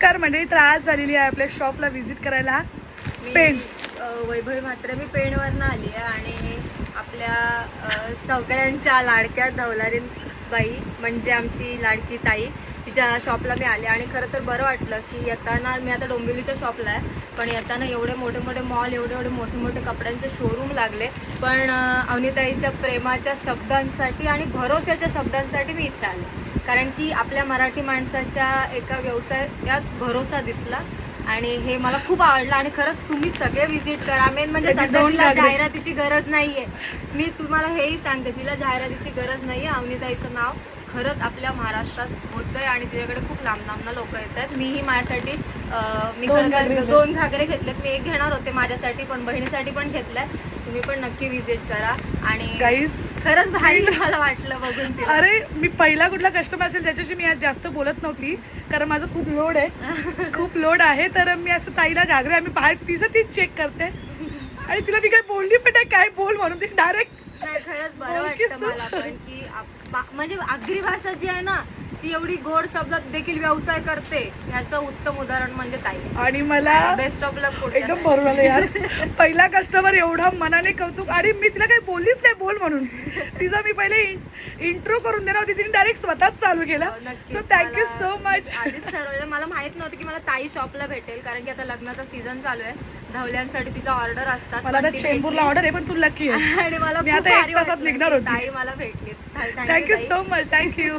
Car मंडळी तर आज झालेली आहे आपल्या शॉपला व्हिजिट करायला. पेन वैभवी मात्र मी पेणवरनं आली आहे आणि आपल्या सगळ्यांच्या लाडक्या धवलारीन बाई म्हणजे आमची लाडकी ताई तिच्या शॉपला मी आले. आणि खरं तर बरं वाटलं की येताना मी आता डोंबिवलीच्या शॉपला आहे, पण येताना एवढे मोठे मोठे मॉल, एवढे मोठे मोठे कपड्यांचे शोरूम लागले, पण अवनीताईच्या प्रेमाच्या शब्दांसाठी आणि भरोशाच्या शब्दांसाठी मी इथे आले. कारण की आपल्या मराठी माणसाच्या एका व्यवसायात भरोसा दिसला आणि हे मला खूप आवडलं. आणि खरंच तुम्ही सगळे व्हिजिट करा. मेन म्हणजे सध्या तिला जाहिरातीची गरज नाहीये. मी तुम्हाला हेही सांगते, तिला जाहिरातीची गरज नाहीये. अवनीताईचं नाव खरंच आपल्या महाराष्ट्रात होतंय आणि तिच्याकडे खूप लांब लांबना लोक येत आहेत. मीही माझ्यासाठी मी खरं 2 घागरे घेतलेत. मी 1 घेणार होते माझ्यासाठी, पण बहिणीसाठी पण घेतलाय. तुम्ही पण नक्की व्हिजिट करा. आणि गाईज खरंच भारी मला वाटलं बघून तिला. अरे मी पहिला कुठला कस्टमर असेल ज्याच्याशी मी आज जास्त बोलत नव्हती, कारण माझं खूप लोड आहे, खूप लोड आहे. तर मी असं ताईला घागरे आम्ही बाहेर तिचं तीच चेक करते आणि तिला मी काय बोलली पण नाही, काय बोल म्हणून ती डायरेक्ट. नाही खरंच बरं वाटतं मला पण की म्हणजे आगरी भाषा जी आहे ना ती एवढी गोड शब्दात देखील व्यवसाय करते, ह्याचं उत्तम उदाहरण म्हणजे ताई. आणि मला बेस्ट ऑफ लक. एकदम बरोबर आलं यार. पहिला कस्टमर एवढा मनाने कौतुक. आणि मी तिला काही बोललीच नाही बोल म्हणून, तिचा मी पहिले इंट्रो करून देणार होती, तिने डायरेक्ट स्वतःच चालू केला. So thank you so much. आधीच ठरवलं, मला माहित नव्हतं की मला ताई शॉपला भेटेल, कारण की आता लग्नाचा सीझन चालू आहे, धवल्यांसाठी तिचा ऑर्डर असतात. मला आता चेंबूरला ऑर्डर आहे, पण तू लकी आहे आणि मला मी आता 1 तासात निघणार होती. ताई मला भेटली. Thank you so much. थँक्यू.